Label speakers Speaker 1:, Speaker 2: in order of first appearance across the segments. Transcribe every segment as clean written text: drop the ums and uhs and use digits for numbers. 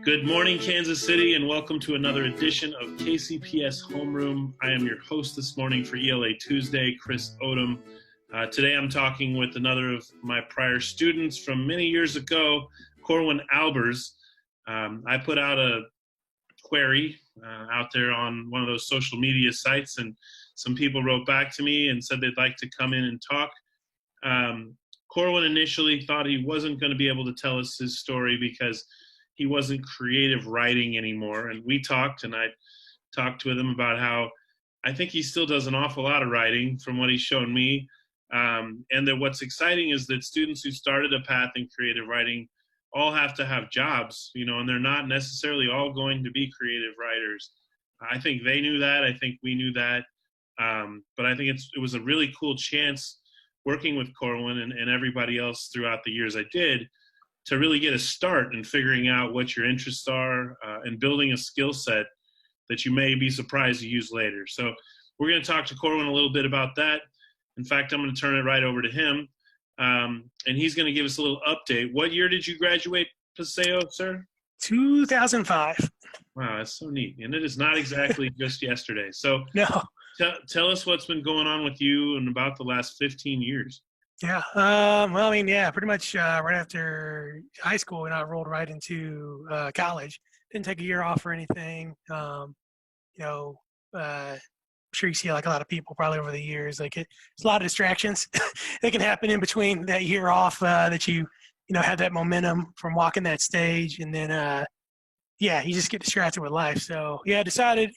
Speaker 1: Good morning, Kansas City, and welcome to another edition of KCPS Homeroom. I am your host this morning for ELA Tuesday, Chris Odom. Today I'm talking with another of my prior students from many years ago, Corwin Albers. I put out a query out there on one of those social media sites, and some people wrote back to me and said they'd like to come in and talk. Corwin initially thought he wasn't going to be able to tell us his story because he wasn't creative writing anymore. And we talked, and I talked with him about how I think he still does an awful lot of writing from what he's shown me. And that what's exciting is that students who started a path in creative writing all have to have jobs, and they're not necessarily all going to be creative writers. I think they knew that. I think we knew that. But I think it was a really cool chance working with Corwin and everybody else throughout the years I did to really get a start in figuring out what your interests are and building a skill set that you may be surprised to use later. So we're going to talk to Corwin a little bit about that. In fact, I'm going to turn it right over to him, and he's going to give us a little update. What year did you graduate, Paseo, sir?
Speaker 2: 2005.
Speaker 1: Wow, that's so neat. And it is not exactly just yesterday. So
Speaker 2: No.
Speaker 1: Tell us what's been going on with you in about the last 15 years.
Speaker 2: Yeah. Pretty much right after high school, and I rolled right into college. Didn't take a year off or anything. I'm sure you see like a lot of people probably over the years, it's a lot of distractions that can happen in between that year off that you have that momentum from walking that stage. And then, you just get distracted with life. So, I decided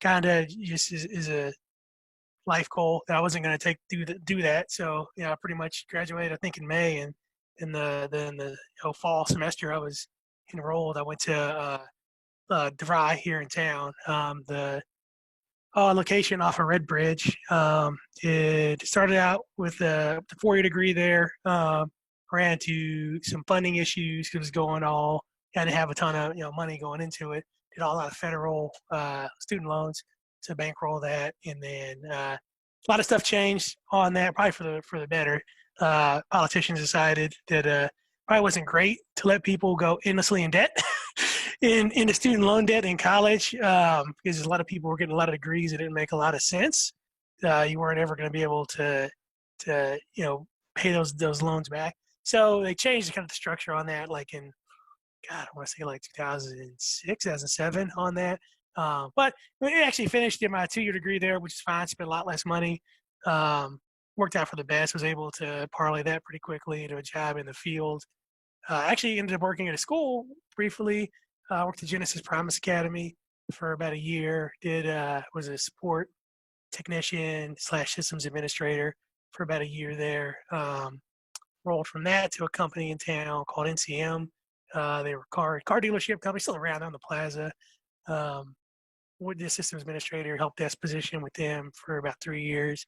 Speaker 2: kind of just is a life goal that I wasn't going to do that. So I pretty much graduated I think in May, and in the fall semester I was enrolled. I went to DeVry here in town. The location off of Red Bridge. It started out with the 4-year degree there. Ran into some funding issues because it was going all. I didn't have a ton of money going into it. Did a lot of federal student loans to bankroll that, and then a lot of stuff changed on that, probably for the better. Politicians decided that probably wasn't great to let people go endlessly in debt, into student loan debt in college, because a lot of people were getting a lot of degrees that didn't make a lot of sense. You weren't ever going to be able to pay those loans back. So they changed kind of the structure on that, like in I want to say like 2006, 2007 on that. But we actually finished in my 2-year degree there, which is fine. Spent a lot less money. Worked out for the best. Was able to parlay that pretty quickly into a job in the field. Actually ended up working at a school briefly. Worked at Genesis Promise Academy for about a year. Was a support technician / systems administrator for about a year there. Rolled from that to a company in town called NCM. They were car dealership company, still around on the plaza. With the systems administrator, help desk position with them for about 3 years.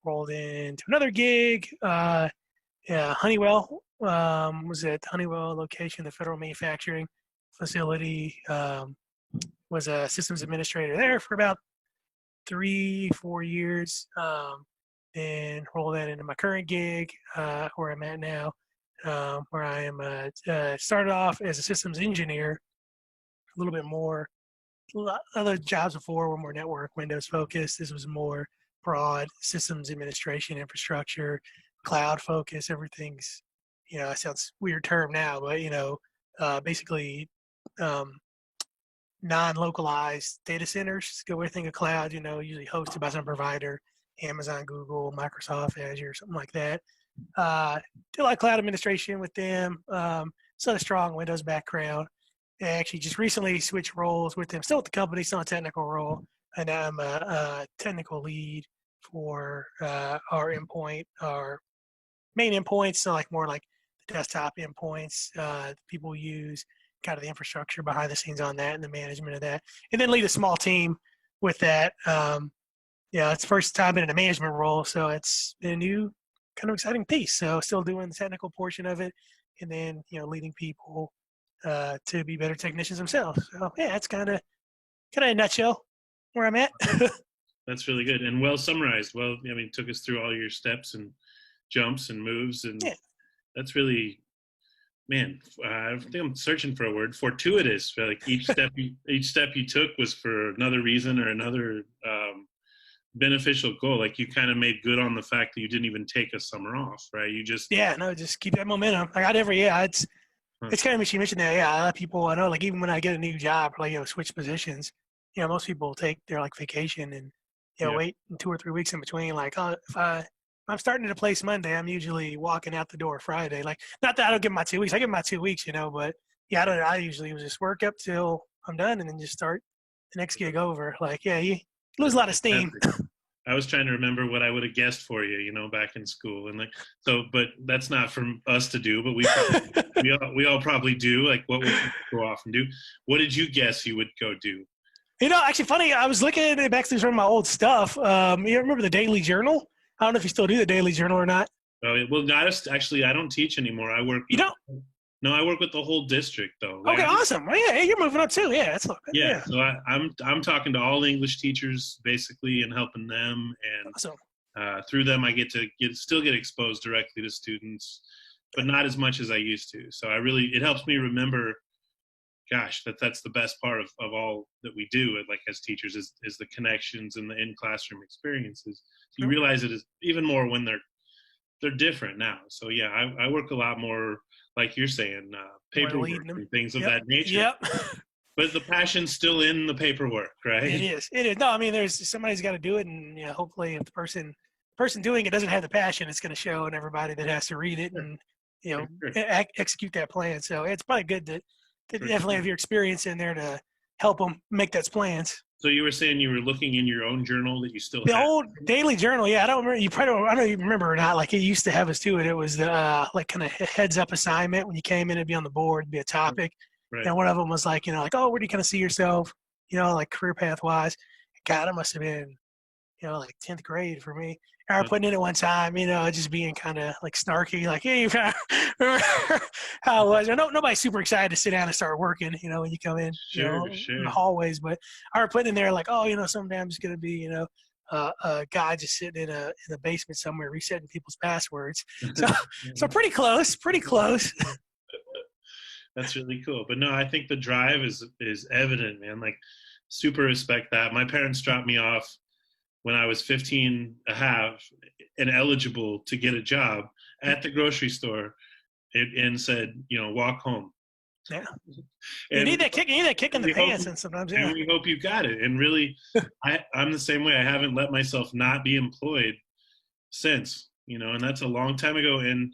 Speaker 2: Rolled into another gig. Honeywell, was at Honeywell location, the federal manufacturing facility. Was a systems administrator there for about 3-4 years. And rolled that into my current gig, where I'm at now. Where I am started off as a systems engineer, a little bit more. Other jobs before were more network, Windows focused. This was more broad systems administration, infrastructure, cloud focus. Everything's, it sounds weird term now, but basically non-localized data centers. Go everything a cloud, usually hosted by some provider, Amazon, Google, Microsoft, Azure, something like that. Did a lot of cloud administration with them. Still a strong Windows background. I actually just recently switched roles with them. Still with the company, still a technical role, and I'm a technical lead for our main endpoints. So more like the desktop endpoints people use, kind of the infrastructure behind the scenes on that and the management of that, and then lead a small team with that. It's the first time in a management role, so it's been a new kind of exciting piece. So still doing the technical portion of it, and then leading people to be better technicians themselves. So that's kind of in a nutshell where I'm at.
Speaker 1: That's really good and well summarized. Well, took us through all your steps and jumps and moves, and that's really man, I think I'm searching for a word. Fortuitous. Like each step you took was for another reason or another beneficial goal. Like you kind of made good on the fact that you didn't even take a summer off, right? You just
Speaker 2: Yeah, no, just keep that momentum. Like I never, yeah, it's kind of, she mentioned that, yeah, a lot of people I know, like even when I get a new job, like, switch positions, most people take their like vacation and,
Speaker 1: yeah,
Speaker 2: wait 2 or 3 weeks in between. Like, oh, if I'm starting at a place Monday, I'm usually walking out the door Friday. Like, not that I don't give my 2 weeks, I give my 2 weeks, but yeah, I usually just work up till I'm done and then just start the next gig over. Like, yeah, you lose a
Speaker 1: that's
Speaker 2: lot of steam.
Speaker 1: fantastic. I was trying to remember what I would have guessed for you, back in school, and like so. But that's not for us to do. But we all probably do. Like, what would you go off and do? What did you guess you would go do?
Speaker 2: Actually, funny. I was looking at it back through some of my old stuff. You remember the Daily Journal? I don't know if you still do the Daily Journal or not.
Speaker 1: Well, not actually. I don't teach anymore. I work.
Speaker 2: You don't?
Speaker 1: No, I work with the whole district though.
Speaker 2: Okay, awesome. Well, yeah, you're moving up too. Yeah, that's
Speaker 1: yeah. So I'm talking to all English teachers basically and helping them, and
Speaker 2: awesome.
Speaker 1: through them I get to still get exposed directly to students, but not as much as I used to. So it helps me remember. Gosh, that's the best part of all that we do, like as teachers, is the connections and the in classroom experiences. So you realize it is even more when they're different now. So yeah, I work a lot more, like you're saying, paperwork and things of that nature.
Speaker 2: Yep.
Speaker 1: But the passion's still in the paperwork, right?
Speaker 2: It is. It is. No, I mean, there's somebody's got to do it, and hopefully, if the person doing it doesn't have the passion, it's going to show in everybody that has to read it and execute that plan. So it's probably good to definitely have your experience in there to help them make those plans.
Speaker 1: So you were saying you were looking in your own journal that you still
Speaker 2: the
Speaker 1: have?
Speaker 2: old daily journal. Yeah, I don't remember. I don't know if you remember or not. Like it used to have us do it. It was the like kind of heads up assignment when you came in. It'd be on the board, it'd be a topic.
Speaker 1: Right.
Speaker 2: And one of them was like, like, oh, where do you kind of see yourself? Like career path wise. God, it must have been, like 10th grade for me. I remember putting in it one time, just being kind of like snarky, like, hey, you remember how it was. Nobody's super excited to sit down and start working, when you come in,
Speaker 1: sure.
Speaker 2: in the hallways. But I remember putting in there like, oh, someday I'm just going to be, a guy just sitting in a basement somewhere resetting people's passwords. So pretty close.
Speaker 1: That's really cool. But no, I think the drive is evident, man. Like, super respect that. My parents dropped me off when I was 15 and a half and eligible to get a job at the grocery store and said, walk home.
Speaker 2: Yeah. You need that kick in the pants and sometimes, yeah.
Speaker 1: And we hope you got it. And really, I'm the same way. I haven't let myself not be employed since, and that's a long time ago. And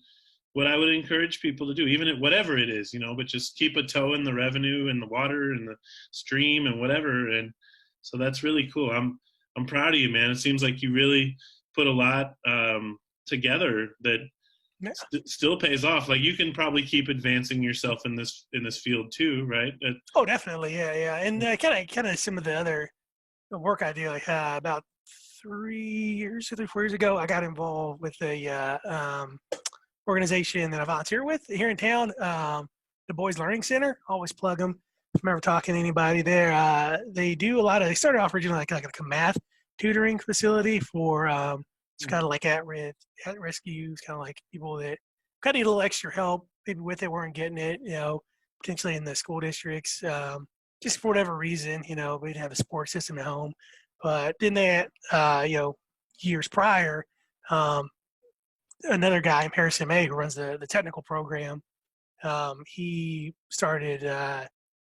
Speaker 1: what I would encourage people to do, even at whatever it is, but just keep a toe in the revenue and the water and the stream and whatever. And so that's really cool. I'm proud of you, man. It seems like you really put a lot together that still pays off. Like you can probably keep advancing yourself in this field too, right?
Speaker 2: Oh, definitely, yeah. And kind of some of the other work I do, like about 4 years ago, I got involved with a organization that I volunteer with here in town, the Boys Learning Center. Always plug them. If I'm ever talking to anybody there, they do they started off originally like a math tutoring facility for it's kind of like at-risk youth, kind of like people that kind of need a little extra help, maybe with it, weren't getting it, potentially in the school districts, just for whatever reason, we didn't have a support system at home. But then years prior, another guy, Harrison May, who runs the technical program, he started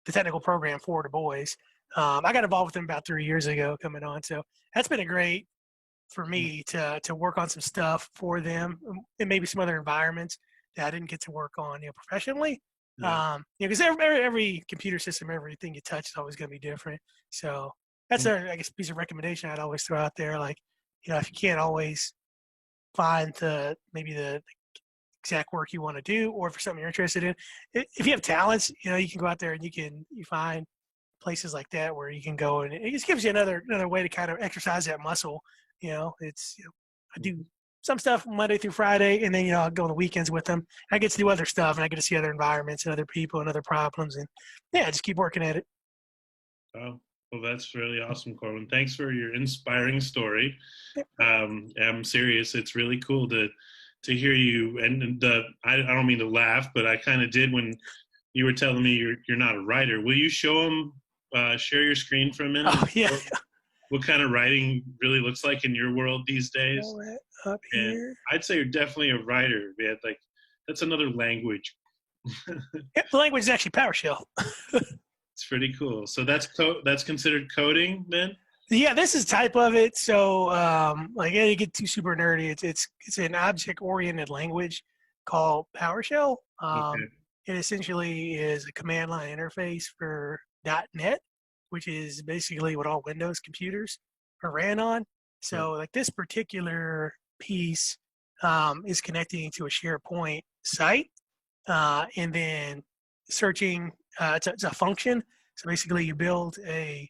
Speaker 2: the technical program for the boys. I got involved with him about 3 years ago coming on. So that's been a great for me to work on some stuff for them and maybe some other environments that I didn't get to work on, professionally. Because every computer system, everything you touch is always going to be different. So that's I guess, piece of recommendation I'd always throw out there. Like, if you can't always find maybe the exact work you want to do, or for something you're interested in, if you have talents, you can go out there and you find places like that where you can go, and it just gives you another way to kind of exercise that muscle. I do some stuff Monday through Friday, and then I'll go on the weekends with them. I get to do other stuff, and I get to see other environments and other people and other problems, and just keep working at it.
Speaker 1: Oh, well, that's really awesome, Corwin. Thanks for your inspiring story. I'm serious. It's really cool to to hear you. And I don't mean to laugh, but I kind of did when you were telling me you're not a writer. Will you show them, share your screen for a minute?
Speaker 2: Oh, yeah.
Speaker 1: What kind of writing really looks like in your world these days?
Speaker 2: Pull it up
Speaker 1: And
Speaker 2: here.
Speaker 1: I'd say you're definitely a writer, man. Like, that's another language.
Speaker 2: Yep, the language is actually PowerShell.
Speaker 1: It's pretty cool. So that's considered coding then?
Speaker 2: Yeah, this is type of it. So, like, yeah, you get too super nerdy. It's an object-oriented language called PowerShell.
Speaker 1: Okay.
Speaker 2: It essentially is a command line interface for .NET, which is basically what all Windows computers are ran on. So, like, this particular piece is connecting to a SharePoint site, and then searching. It's a function. So basically, you build a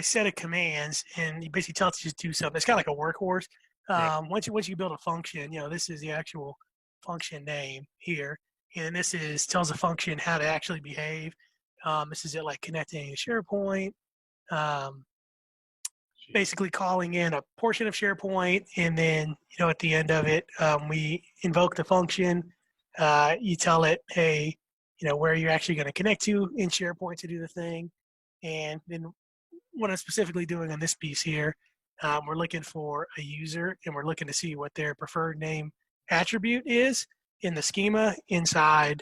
Speaker 2: set of commands, and it basically tells you to do something. It's kind of like a workhorse.
Speaker 1: Right.
Speaker 2: Once you build a function, this is the actual function name here, and this tells the function how to actually behave. This is it, like connecting to SharePoint, basically calling in a portion of SharePoint, and then at the end of it, we invoke the function. You tell it, hey, where you're actually going to connect to in SharePoint to do the thing, and then what I'm specifically doing on this piece here, we're looking for a user, and we're looking to see what their preferred name attribute is in the schema inside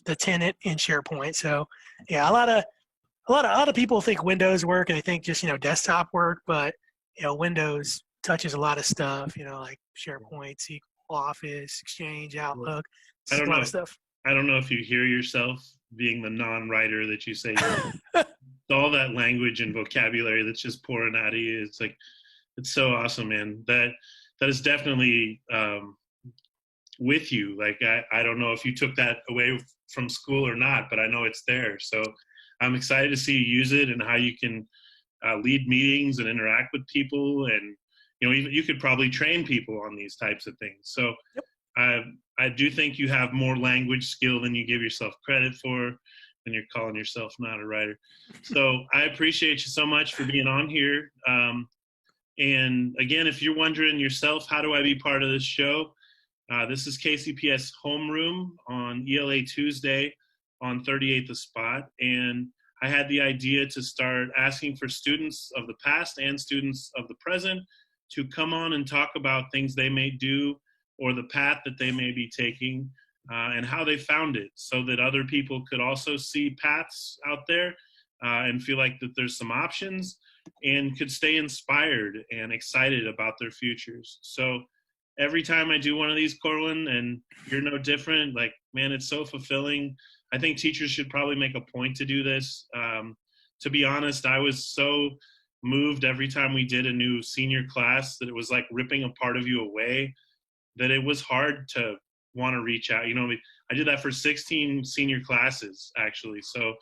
Speaker 2: the tenant in SharePoint. So, yeah, a lot of people think Windows work, and they think just desktop work, but Windows touches a lot of stuff, like SharePoint, SQL, Office, Exchange, Outlook,
Speaker 1: I don't
Speaker 2: a lot
Speaker 1: know.
Speaker 2: of stuff.
Speaker 1: I don't know if you hear yourself being the non-writer that you say. All that language and vocabulary that's just pouring out of you. It's like, it's so awesome, man. That is definitely with you. Like, I don't know if you took that away from school or not, but I know it's there. So I'm excited to see you use it and how you can lead meetings and interact with people. And, even you could probably train people on these types of things. So
Speaker 2: Yep.
Speaker 1: I do think you have more language skill than you give yourself credit for, and you're calling yourself not a writer. So I appreciate you so much for being on here. And again, if you're wondering yourself, how do I be part of this show? This is KCPS Homeroom on ELA Tuesday on 38th the Spot. And I had the idea to start asking for students of the past and students of the present to come on and talk about things they may do or the path that they may be taking, and how they found it, so that other people could also see paths out there and feel like that there's some options and could stay inspired and excited about their futures. So every time I do one of these, Corwin, and you're no different, like, man, it's so fulfilling. I think teachers should probably make a point to do this. To be honest, I was so moved every time we did a new senior class that it was like ripping a part of you away, that it was hard to want to reach out. I did that for 16 senior classes, actually. So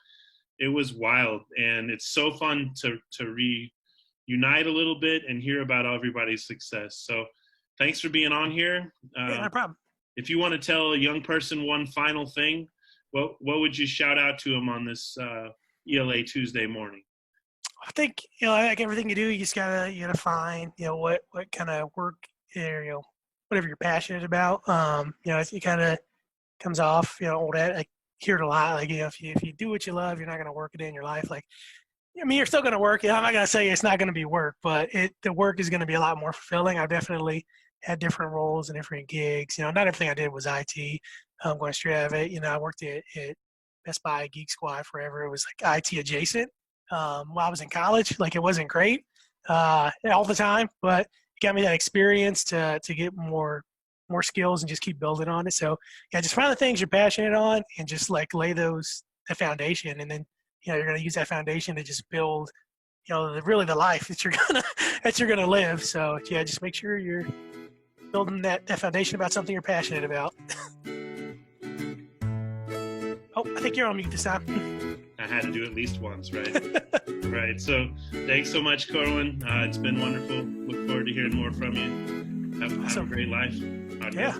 Speaker 1: it was wild. And it's so fun to reunite a little bit and hear about everybody's success. So thanks for being on here.
Speaker 2: Yeah, no problem.
Speaker 1: If you want to tell a young person one final thing, what would you shout out to them on this ELA Tuesday morning?
Speaker 2: I think, like everything you do, you just gotta find, what kind of work, whatever you're passionate about. It kind of comes off, old I hear it a lot. Like, if you do what you love, you're not going to work a day in your life. Like, you're still going to work. I'm not going to say it's not going to be work, but the work is going to be a lot more fulfilling. I've definitely had different roles and different gigs. Not everything I did was IT. Going straight out of it, I worked at Best Buy, Geek Squad forever. It was like IT adjacent. While I was in college, like, it wasn't great all the time, but it got me that experience to get more skills and just keep building on it. So yeah, just find the things you're passionate on and just like lay the foundation, and then you're going to use that foundation to just build really the life that you're gonna live. So yeah, just make sure you're building that foundation about something you're passionate about. Oh, I think you're on mute this time.
Speaker 1: I had to do it at least once, right? Right. So thanks so much, Corwin. It's been wonderful. Look forward to hearing more from you. Have a great life.
Speaker 2: Yeah.